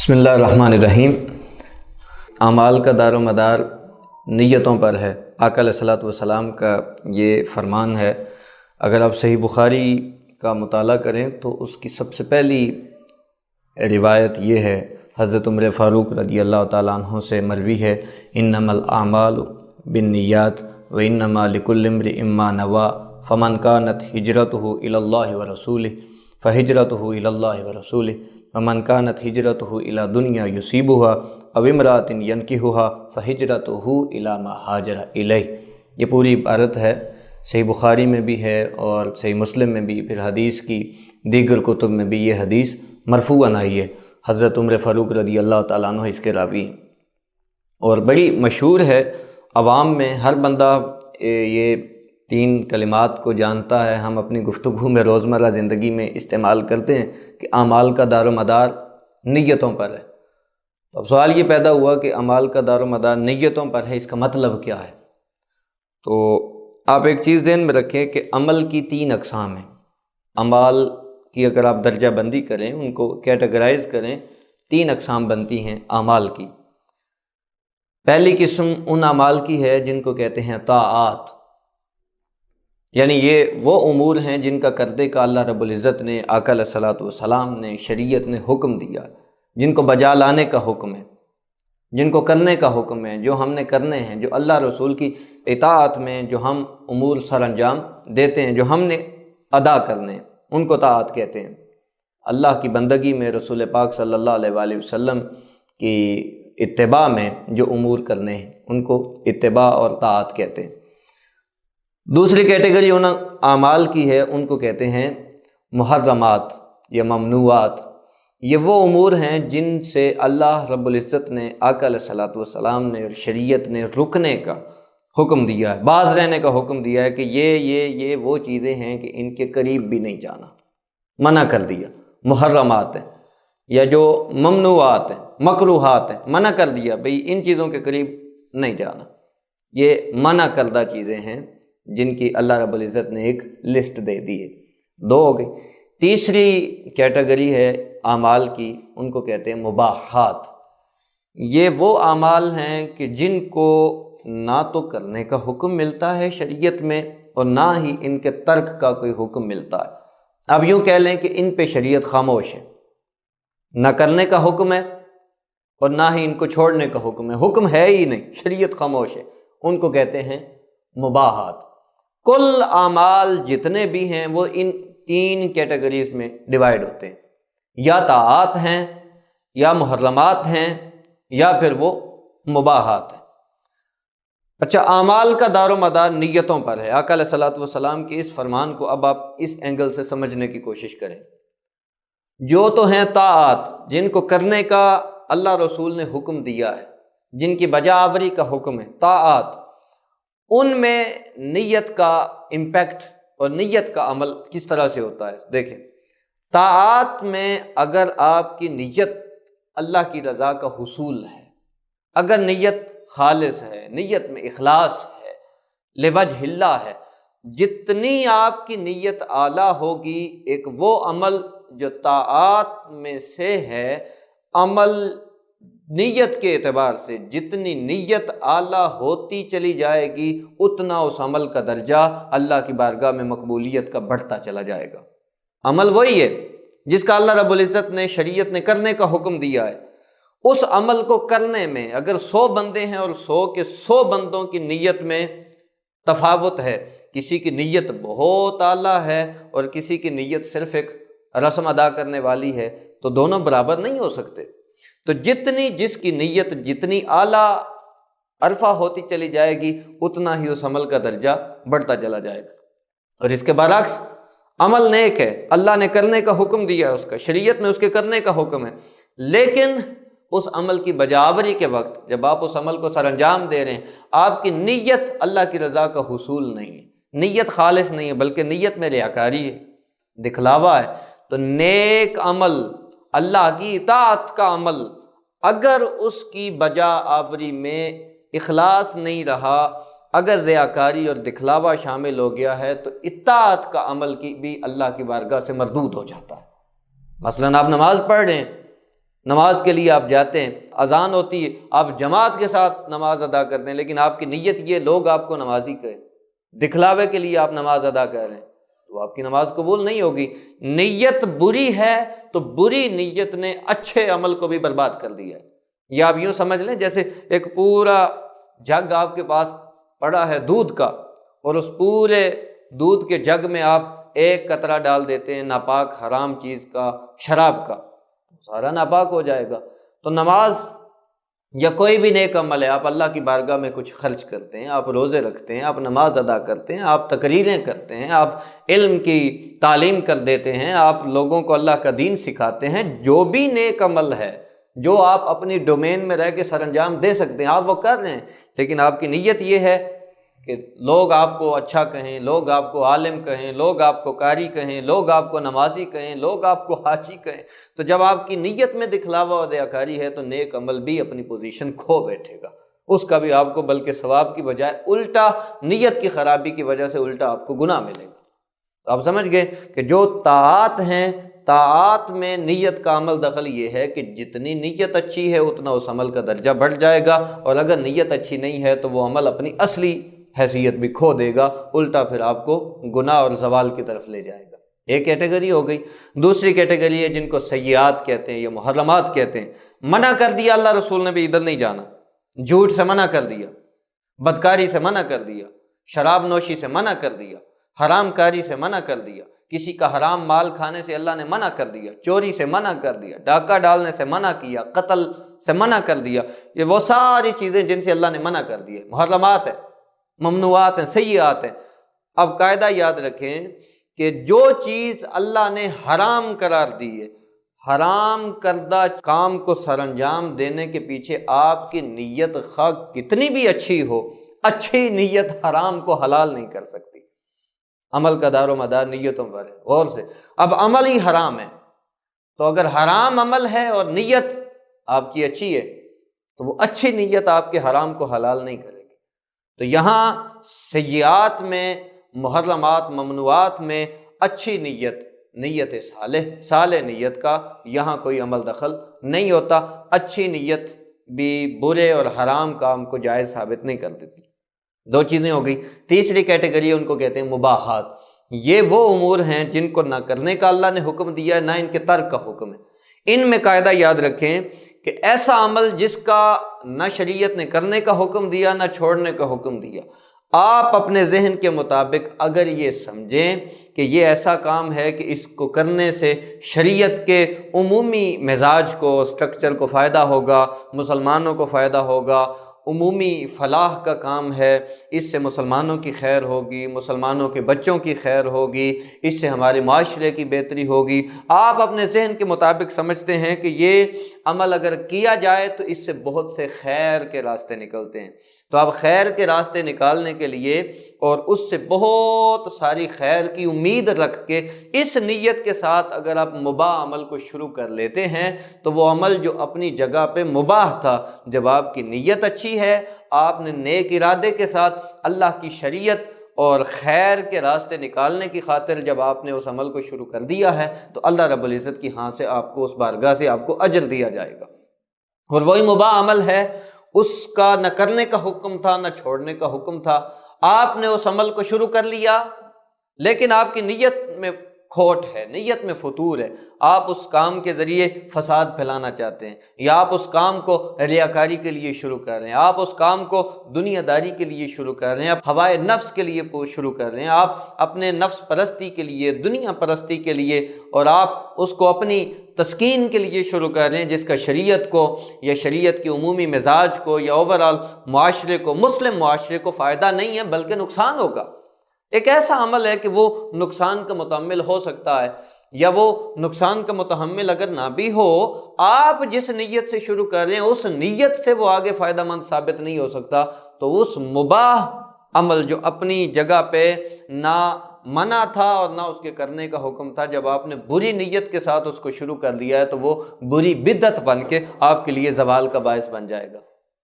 بسم اللہ الرحمن الرحیم۔ اعمال کا دار و مدار نیتوں پر ہے۔ آقا علیہ الصلوۃ والسلام کا یہ فرمان ہے۔ اگر آپ صحیح بخاری کا مطالعہ کریں تو اس کی سب سے پہلی روایت یہ ہے، حضرت عمر فاروق رضی اللہ تعالیٰ عنہ سے مروی ہے، انما الاعمال بالنیات وانما لکل امرئ ما نویٰ فمن کانت ہجرتہ الی اللہ ورسولہ فہجرتہ الی اللہ ورسولہ ومن کانت ہجرتہ الی دنیا یصیبھا او امرأۃ ینکحھا فہجرتہ الی ما ہاجر الیہ۔ یہ پوری عبارت ہے، صحیح بخاری میں بھی ہے اور صحیح مسلم میں بھی، پھر حدیث کی دیگر کتب میں بھی یہ حدیث مرفوعاً آئی ہے۔ حضرت عمر فاروق رضی اللہ تعالیٰ عنہ اس کے راوی ہیں اور بڑی مشہور ہے، عوام میں ہر بندہ یہ تین کلمات کو جانتا ہے۔ ہم اپنی گفتگو میں روزمرہ زندگی میں استعمال کرتے ہیں کہ اعمال کا دار و مدار نیتوں پر ہے۔ اب سوال یہ پیدا ہوا کہ اعمال کا دار و مدار نیتوں پر ہے، اس کا مطلب کیا ہے؟ تو آپ ایک چیز ذہن میں رکھیں کہ عمل کی تین اقسام ہیں۔ اعمال کی اگر آپ درجہ بندی کریں، ان کو کیٹیگرائز کریں، تین اقسام بنتی ہیں اعمال کی۔ پہلی قسم ان اعمال کی ہے جن کو کہتے ہیں طاعات، یعنی یہ وہ امور ہیں جن کا کرنے کا اللہ رب العزت نے، آقا علیہ الصلوۃ والسلام نے، شریعت نے حکم دیا، جن کو بجا لانے کا حکم ہے، جن کو کرنے کا حکم ہے، جو ہم نے کرنے ہیں، جو اللہ رسول کی اطاعت میں جو ہم امور سر انجام دیتے ہیں، جو ہم نے ادا کرنے ہیں، ان کو طاعت کہتے ہیں۔ اللہ کی بندگی میں، رسول پاک صلی اللہ علیہ وآلہ وسلم کی اتباع میں جو امور کرنے ہیں، ان کو اتباع اور طاعت کہتے ہیں۔ دوسری کیٹیگری ان اعمال کی ہے، ان کو کہتے ہیں محرمات یا ممنوعات۔ یہ وہ امور ہیں جن سے اللہ رب العزت نے، آقا علیہ الصلوۃ والسلام نے اور شریعت نے رکنے کا حکم دیا ہے، باز رہنے کا حکم دیا ہے کہ یہ وہ چیزیں ہیں کہ ان کے قریب بھی نہیں جانا، منع کر دیا۔ محرمات ہیں یا جو ممنوعات ہیں، مکروہات ہیں، منع کر دیا بھئی ان چیزوں کے قریب نہیں جانا۔ یہ منع کردہ چیزیں ہیں جن کی اللہ رب العزت نے ایک لسٹ دے دی ہے۔ دو ہو گئی۔ تیسری کیٹیگری ہے اعمال کی، ان کو کہتے ہیں مباحات۔ یہ وہ اعمال ہیں کہ جن کو نہ تو کرنے کا حکم ملتا ہے شریعت میں اور نہ ہی ان کے ترک کا کوئی حکم ملتا ہے۔ اب یوں کہہ لیں کہ ان پہ شریعت خاموش ہے، نہ کرنے کا حکم ہے اور نہ ہی ان کو چھوڑنے کا حکم ہے، حکم ہے ہی نہیں، شریعت خاموش ہے، ان کو کہتے ہیں مباحات۔ کل اعمال جتنے بھی ہیں وہ ان تین کیٹیگریز میں ڈیوائیڈ ہوتے ہیں، یا طاعات ہیں، یا محرمات ہیں، یا پھر وہ مباحات ہیں۔ اچھا، اعمال کا دار و مدار نیتوں پر ہے۔ آقا علیہ الصلوۃ والسلام کے اس فرمان کو اب آپ اس اینگل سے سمجھنے کی کوشش کریں۔ جو تو ہیں طاعات، جن کو کرنے کا اللہ رسول نے حکم دیا ہے، جن کی بجا آوری کا حکم ہے، طاعات، ان میں نیت کا امپیکٹ اور نیت کا عمل کس طرح سے ہوتا ہے۔ دیکھیں، طاعات میں اگر آپ کی نیت اللہ کی رضا کا حصول ہے، اگر نیت خالص ہے، نیت میں اخلاص ہے، لوجہ اللہ ہے، جتنی آپ کی نیت اعلیٰ ہوگی، ایک وہ عمل جو طاعات میں سے ہے، عمل نیت کے اعتبار سے جتنی نیت اعلیٰ ہوتی چلی جائے گی، اتنا اس عمل کا درجہ اللہ کی بارگاہ میں مقبولیت کا بڑھتا چلا جائے گا۔ عمل وہی ہے جس کا اللہ رب العزت نے، شریعت نے کرنے کا حکم دیا ہے۔ اس عمل کو کرنے میں اگر 100 بندے ہیں اور 100 کے 100 بندوں کی نیت میں تفاوت ہے، کسی کی نیت بہت اعلیٰ ہے اور کسی کی نیت صرف ایک رسم ادا کرنے والی ہے، تو دونوں برابر نہیں ہو سکتے۔ تو جتنی جس کی نیت جتنی اعلیٰ عرفہ ہوتی چلی جائے گی، اتنا ہی اس عمل کا درجہ بڑھتا چلا جائے گا۔ اور اس کے برعکس عمل نیک ہے، اللہ نے کرنے کا حکم دیا ہے، اس کا شریعت میں اس کے کرنے کا حکم ہے، لیکن اس عمل کی بجاوری کے وقت جب آپ اس عمل کو سر انجام دے رہے ہیں، آپ کی نیت اللہ کی رضا کا حصول نہیں ہے، نیت خالص نہیں ہے، بلکہ نیت میں ریاکاری ہے، دکھلاوا ہے، تو نیک عمل، اللہ کی اطاعت کا عمل، اگر اس کی بجا آوری میں اخلاص نہیں رہا، اگر ریاکاری اور دکھلاوا شامل ہو گیا ہے، تو اطاعت کا عمل کی بھی اللہ کی بارگاہ سے مردود ہو جاتا ہے۔ مثلاً آپ نماز پڑھ رہے ہیں، نماز کے لیے آپ جاتے ہیں، اذان ہوتی ہے، آپ جماعت کے ساتھ نماز ادا کرتے ہیں، لیکن آپ کی نیت یہ لوگ آپ کو نمازی کہیں، دکھلاوے کے لیے آپ نماز ادا کر رہے ہیں، تو آپ کی نماز قبول نہیں ہوگی۔ نیت بری ہے تو بری نیت نے اچھے عمل کو بھی برباد کر دیا ہے۔ یا آپ یوں سمجھ لیں جیسے ایک پورا جگ آپ کے پاس پڑا ہے دودھ کا، اور اس پورے دودھ کے جگ میں آپ ایک قطرہ ڈال دیتے ہیں ناپاک حرام چیز کا، شراب کا، سارا ناپاک ہو جائے گا۔ تو نماز یا کوئی بھی نیک عمل ہے، آپ اللہ کی بارگاہ میں کچھ خرچ کرتے ہیں، آپ روزے رکھتے ہیں، آپ نماز ادا کرتے ہیں، آپ تقریریں کرتے ہیں، آپ علم کی تعلیم کر دیتے ہیں، آپ لوگوں کو اللہ کا دین سکھاتے ہیں، جو بھی نیک عمل ہے جو آپ اپنی ڈومین میں رہ کے سر انجام دے سکتے ہیں آپ وہ کر رہے ہیں، لیکن آپ کی نیت یہ ہے کہ لوگ آپ کو اچھا کہیں، لوگ آپ کو عالم کہیں، لوگ آپ کو قاری کہیں، لوگ آپ کو نمازی کہیں، لوگ آپ کو حاجی کہیں۔ تو جب آپ کی نیت میں دکھلاوا اور ریاکاری ہے تو نیک عمل بھی اپنی پوزیشن کھو بیٹھے گا، اس کا بھی آپ کو بلکہ ثواب کی بجائے الٹا نیت کی خرابی کی وجہ سے الٹا آپ کو گناہ ملے گا۔ تو آپ سمجھ گئے کہ جو طاعات ہیں، طاعات میں نیت کا عمل دخل یہ ہے کہ جتنی نیت اچھی ہے اتنا اس عمل کا درجہ بڑھ جائے گا، اور اگر نیت اچھی نہیں ہے تو وہ عمل اپنی اصلی حیثیت بھی کھو دے گا، الٹا پھر آپ کو گناہ اور زوال کی طرف لے جائے گا۔ ایک کیٹیگری ہو گئی۔ دوسری کیٹیگری ہے جن کو سیئات کہتے ہیں یا محرمات کہتے ہیں۔ منع کر دیا اللہ رسول نے بھی ادھر نہیں جانا، جھوٹ سے منع کر دیا، بدکاری سے منع کر دیا، شراب نوشی سے منع کر دیا، حرام کاری سے منع کر دیا، کسی کا حرام مال کھانے سے اللہ نے منع کر دیا، چوری سے منع کر دیا، ڈاکہ ڈالنے سے منع کیا، قتل سے منع کر دیا۔ یہ وہ ساری چیزیں جن سے اللہ نے منع کر دی ہے، محرمات ہیں، ممنوعات ہیں، سیئات ہیں۔ اب قاعدہ یاد رکھیں کہ جو چیز اللہ نے حرام قرار دی ہے، حرام کردہ کام کو سر انجام دینے کے پیچھے آپ کی نیت خواہ کتنی بھی اچھی ہو، اچھی نیت حرام کو حلال نہیں کر سکتی۔ عمل کا دار و مدار نیتوں پر ہے، غور سے۔ اب عمل ہی حرام ہے، تو اگر حرام عمل ہے اور نیت آپ کی اچھی ہے تو وہ اچھی نیت آپ کے حرام کو حلال نہیں کرے گی۔ تو یہاں سیئات میں، محرمات، ممنوعات میں اچھی نیت، نیت صالح نیت کا یہاں کوئی عمل دخل نہیں ہوتا۔ اچھی نیت بھی برے اور حرام کام کو جائز ثابت نہیں کر دیتی۔ دو چیزیں ہو گئی۔ تیسری کیٹیگری ان کو کہتے ہیں مباحات۔ یہ وہ امور ہیں جن کو نہ کرنے کا اللہ نے حکم دیا ہے، نہ ان کے ترک کا حکم ہے۔ ان میں قاعدہ یاد رکھیں کہ ایسا عمل جس کا نہ شریعت نے کرنے کا حکم دیا نہ چھوڑنے کا حکم دیا، آپ اپنے ذہن کے مطابق اگر یہ سمجھیں کہ یہ ایسا کام ہے کہ اس کو کرنے سے شریعت کے عمومی مزاج کو، سٹرکچر کو فائدہ ہوگا، مسلمانوں کو فائدہ ہوگا، عمومی فلاح کا کام ہے، اس سے مسلمانوں کی خیر ہوگی، مسلمانوں کے بچوں کی خیر ہوگی، اس سے ہمارے معاشرے کی بہتری ہوگی، آپ اپنے ذہن کے مطابق سمجھتے ہیں کہ یہ عمل اگر کیا جائے تو اس سے بہت سے خیر کے راستے نکلتے ہیں، تو آپ خیر کے راستے نکالنے کے لیے اور اس سے بہت ساری خیر کی امید رکھ کے اس نیت کے ساتھ اگر آپ مباح عمل کو شروع کر لیتے ہیں تو وہ عمل جو اپنی جگہ پہ مباح تھا، جب آپ کی نیت اچھی ہے، آپ نے نیک ارادے کے ساتھ اللہ کی شریعت اور خیر کے راستے نکالنے کی خاطر جب آپ نے اس عمل کو شروع کر دیا ہے تو اللہ رب العزت کی ہاں سے آپ کو اس بارگاہ سے آپ کو اجر دیا جائے گا۔ اور وہی مباح عمل ہے، اس کا نہ کرنے کا حکم تھا نہ چھوڑنے کا حکم تھا، آپ نے اس عمل کو شروع کر لیا لیکن آپ کی نیت میں کھوٹ ہے، نیت میں فتور ہے، آپ اس کام کے ذریعے فساد پھیلانا چاہتے ہیں، یا آپ اس کام کو ریاکاری کے لیے شروع کر رہے ہیں، آپ اس کام کو دنیا داری کے لیے شروع کر رہے ہیں، آپ ہوائے نفس کے لیے شروع کر رہے ہیں، آپ اپنے نفس پرستی کے لیے، دنیا پرستی کے لیے، اور آپ اس کو اپنی تسکین کے لیے شروع کر رہے ہیں جس کا شریعت کو یا شریعت کے عمومی مزاج کو یا اوورآل معاشرے کو، مسلم معاشرے کو فائدہ نہیں ہے بلکہ نقصان ہوگا۔ ایک ایسا عمل ہے کہ وہ نقصان کا متحمل ہو سکتا ہے، یا وہ نقصان کا متحمل اگر نہ بھی ہو، آپ جس نیت سے شروع کر رہے ہیں اس نیت سے وہ آگے فائدہ مند ثابت نہیں ہو سکتا، تو اس مباح عمل جو اپنی جگہ پہ نہ منع تھا اور نہ اس کے کرنے کا حکم تھا، جب آپ نے بری نیت کے ساتھ اس کو شروع کر دیا ہے تو وہ بری بدعت بن کے آپ کے لیے زوال کا باعث بن جائے گا۔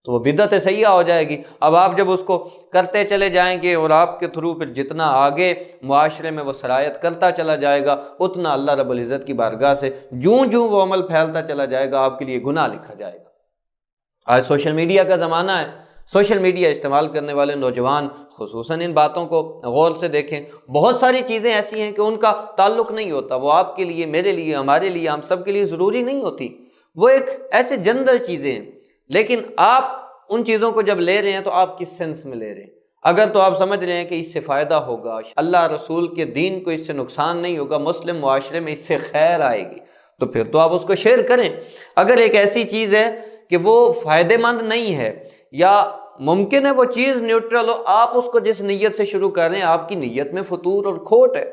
تو وہ بدعت سیئہ ہو جائے گی۔ اب آپ جب اس کو کرتے چلے جائیں گے اور آپ کے تھرو پھر جتنا آگے معاشرے میں وہ سرایت کرتا چلا جائے گا، اتنا اللہ رب العزت کی بارگاہ سے جوں جوں وہ عمل پھیلتا چلا جائے گا آپ کے لیے گناہ لکھا جائے گا۔ آج سوشل میڈیا کا زمانہ ہے، سوشل میڈیا استعمال کرنے والے نوجوان خصوصاً ان باتوں کو غور سے دیکھیں۔ بہت ساری چیزیں ایسی ہیں کہ ان کا تعلق نہیں ہوتا، وہ آپ کے لیے، میرے لیے، ہمارے لیے، ہم سب کے لیے ضروری نہیں ہوتی، وہ ایک ایسے جنرل چیزیں ہیں، لیکن آپ ان چیزوں کو جب لے رہے ہیں تو آپ کس سینس میں لے رہے ہیں؟ اگر تو آپ سمجھ رہے ہیں کہ اس سے فائدہ ہوگا، اللہ رسول کے دین کو اس سے نقصان نہیں ہوگا، مسلم معاشرے میں اس سے خیر آئے گی، تو پھر تو آپ اس کو شیئر کریں۔ اگر ایک ایسی چیز ہے کہ وہ فائدہ مند نہیں ہے یا ممکن ہے وہ چیز نیوٹرل ہو، آپ اس کو جس نیت سے شروع کر رہے ہیں آپ کی نیت میں فطور اور کھوٹ ہے،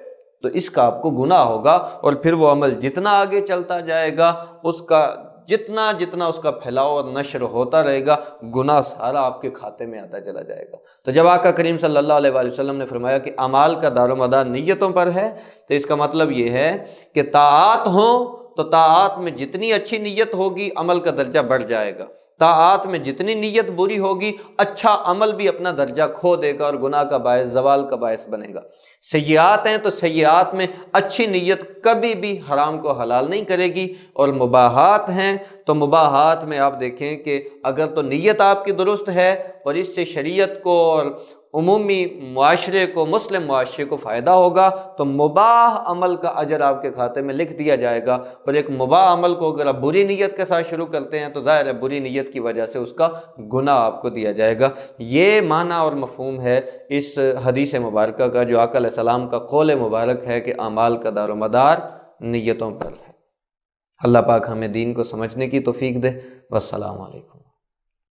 تو اس کا آپ کو گناہ ہوگا، اور پھر وہ عمل جتنا آگے چلتا جائے گا، اس کا جتنا اس کا پھیلاؤ اور نشر ہوتا رہے گا، گناہ سارا آپ کے کھاتے میں آتا چلا جائے گا۔ تو جب آقا کریم صلی اللہ علیہ وآلہ وسلم نے فرمایا کہ اعمال کا دار و مدار نیتوں پر ہے، تو اس کا مطلب یہ ہے کہ طاعات ہوں تو طاعات میں جتنی اچھی نیت ہوگی عمل کا درجہ بڑھ جائے گا، طاعات میں جتنی نیت بری ہوگی اچھا عمل بھی اپنا درجہ کھو دے گا اور گناہ کا باعث، زوال کا باعث بنے گا۔ سیئات ہیں تو سیئات میں اچھی نیت کبھی بھی حرام کو حلال نہیں کرے گی، اور مباحات ہیں تو مباحات میں آپ دیکھیں کہ اگر تو نیت آپ کی درست ہے اور اس سے شریعت کو اور عمومی معاشرے کو، مسلم معاشرے کو فائدہ ہوگا، تو مباح عمل کا اجر آپ کے کھاتے میں لکھ دیا جائے گا، اور ایک مباح عمل کو اگر آپ بری نیت کے ساتھ شروع کرتے ہیں تو ظاہر ہے بری نیت کی وجہ سے اس کا گناہ آپ کو دیا جائے گا۔ یہ معنی اور مفہوم ہے اس حدیث مبارکہ کا، جو آقا علیہ السلام کا قول مبارک ہے کہ اعمال کا دار و مدار نیتوں پر ہے۔ اللہ پاک ہمیں دین کو سمجھنے کی توفیق دے۔ والسلام علیکم۔